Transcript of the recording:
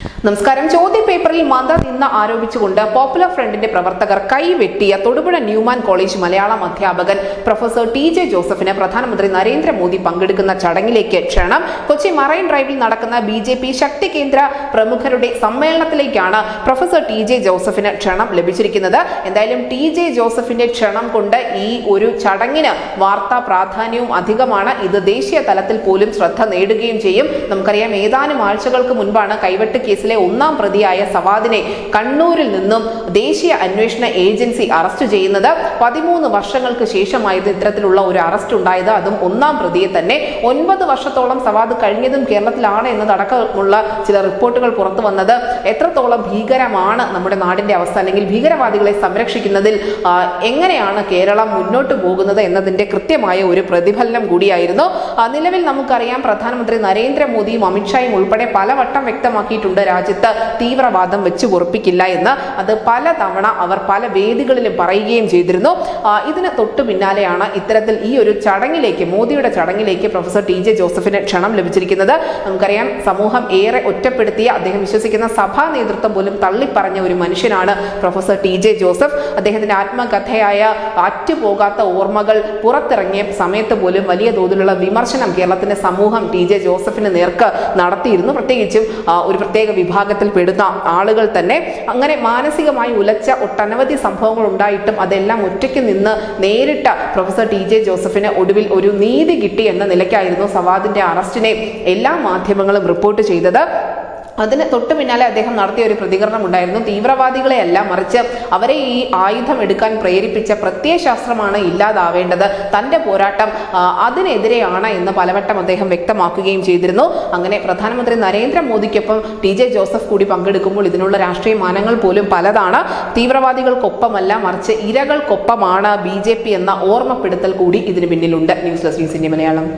നമസ്കാരം. ചോദ്യപേപ്പറിൽ മത നിന്ന ആരോപിച്ചുകൊണ്ട് പോപ്പുലർ ഫ്രണ്ടിന്റെ പ്രവർത്തകർ കൈവെട്ടിയ തൊടുപുഴ ന്യൂമാൻ കോളേജ് മലയാളം അധ്യാപകൻ പ്രൊഫസർ ടി.ജെ. ജോസഫിന് പ്രധാനമന്ത്രി നരേന്ദ്രമോദി പങ്കെടുക്കുന്ന ചടങ്ങിലേക്ക് ക്ഷണം. കൊച്ചി മറൈൻ ഡ്രൈവിൽ നടക്കുന്ന ബി.ജെ.പി. ശക്തി കേന്ദ്ര പ്രമുഖരുടെ സമ്മേളനത്തിലേക്കാണ് പ്രൊഫസർ ടി.ജെ. ജോസഫിന് ക്ഷണം ലഭിച്ചിരിക്കുന്നത്. എന്തായാലും ടി.ജെ. ജോസഫിന്റെ ക്ഷണം കൊണ്ട് ഈ ഒരു ചടങ്ങിന് വാർത്താ പ്രാധാന്യവും അധികമാണ്. ഇത് ദേശീയ തലത്തിൽ പോലും ശ്രദ്ധ നേടുകയും ചെയ്യും. നമുക്കറിയാം, ഏതാനും ആഴ്ചകൾക്ക് മുൻപാണ് കൈവെട്ട് കേസിലെ ഒന്നാം പ്രതിയായ സവാദിനെ കണ്ണൂരിൽ നിന്നും ദേശീയ അന്വേഷണ ഏജൻസി അറസ്റ്റ് ചെയ്യുന്നത്. 13 വർഷങ്ങൾക്ക് ശേഷമായിരുന്നു ഇത്തരത്തിലുള്ള ഒരു അറസ്റ്റ് ഉണ്ടായത്, അതും ഒന്നാം പ്രതിയെ തന്നെ. 9 വർഷത്തോളം സവാദ് കഴിഞ്ഞതും കേരളത്തിലാണ് എന്നതടക്കമുള്ള ചില റിപ്പോർട്ടുകൾ പുറത്തു വന്നത്. എത്രത്തോളം ഭീകരമാണ് നമ്മുടെ നാടിന്റെ അവസ്ഥ, അല്ലെങ്കിൽ ഭീകരവാദികളെ സംരക്ഷിക്കുന്നതിൽ എങ്ങനെയാണ് കേരളം മുന്നോട്ട് പോകുന്നത് എന്നതിന്റെ കൃത്യമായ ഒരു പ്രതിഫലനം കൂടിയായിരുന്നു. നിലവിൽ നമുക്കറിയാം, പ്രധാനമന്ത്രി നരേന്ദ്രമോദിയും അമിത്ഷായും ഉൾപ്പെടെ പലവട്ടം വ്യക്തമാക്കിയിട്ടുണ്ട് രാജ്യത്ത് തീവ്രവാദം വെച്ച് പൊറുപ്പിക്കില്ല എന്ന്. അത് പലതവണ അവർ പല വേദികളിലും പറയുകയും ചെയ്തിരുന്നു. ഇതിന് തൊട്ടു പിന്നാലെയാണ് ഇത്തരത്തിൽ ഈ ഒരു ചടങ്ങിലേക്ക്, മോദിയുടെ ചടങ്ങിലേക്ക് പ്രൊഫസർ ടി.ജെ. ജോസഫിന് ക്ഷണം ലഭിച്ചിരിക്കുന്നത്. നമുക്കറിയാം, സമൂഹം ഏറെ ഒറ്റപ്പെടുത്തിയ, അദ്ദേഹം വിശ്വസിക്കുന്ന സഭാ നേതൃത്വം പോലും തള്ളിപ്പറഞ്ഞ ഒരു മനുഷ്യനാണ് പ്രൊഫസർ ടി.ജെ. ജോസഫ്. അദ്ദേഹത്തിന്റെ ആത്മകഥയായ അറ്റുപോകാത്ത ഓർമ്മകൾ പുറത്തിറങ്ങിയ സമയത്ത് പോലും വലിയ തോതിലുള്ള വിമർശനം കേരളത്തിന്റെ സമൂഹം ടി.ജെ. ജോസഫിന് നേർക്ക് നടത്തിയിരുന്നു. പ്രത്യേകിച്ചും ഒരു പ്രത്യേക വിഭാഗത്തിൽ പെടുന്ന ആളുകൾ തന്നെ. അങ്ങനെ മാനസികമായി ഉലച്ച ഒട്ടനവധി സംഭവങ്ങൾ ഉണ്ടായിട്ടും അതെല്ലാം ഒറ്റയ്ക്ക് നിന്ന് നേരിട്ട പ്രൊഫസർ ടി.ജെ. ജോസഫിന് ഒടുവിൽ ഒരു നീതി കിട്ടി എന്ന നിലയ്ക്കായിരുന്നു സവാദിന്റെ അറസ്റ്റിനെ എല്ലാ മാധ്യമങ്ങളും റിപ്പോർട്ട് ചെയ്തത്. അതിന് തൊട്ടു പിന്നാലെ അദ്ദേഹം നടത്തിയ ഒരു പ്രതികരണം ഉണ്ടായിരുന്നു. തീവ്രവാദികളെയല്ല, മറിച്ച് അവരെ ഈ ആയുധം എടുക്കാൻ പ്രേരിപ്പിച്ച പ്രത്യയശാസ്ത്രമാണ് ഇല്ലാതാവേണ്ടത്. തന്റെ പോരാട്ടം അതിനെതിരെയാണ് എന്ന് പലവട്ടം അദ്ദേഹം വ്യക്തമാക്കുകയും ചെയ്തിരുന്നു. അങ്ങനെ പ്രധാനമന്ത്രി നരേന്ദ്രമോദിക്കൊപ്പം ടി.ജെ. ജോസഫ് കൂടി പങ്കെടുക്കുമ്പോൾ ഇതിനുള്ള രാഷ്ട്രീയ മാനങ്ങൾ പോലും പലതാണ്. തീവ്രവാദികൾക്കൊപ്പമല്ല, മറിച്ച് ഇരകൾക്കൊപ്പമാണ് ബി.ജെ.പി. എന്ന ഓർമ്മപ്പെടുത്തൽ കൂടി ഇതിന് പിന്നിലുണ്ട്. News desk news India Malayalam.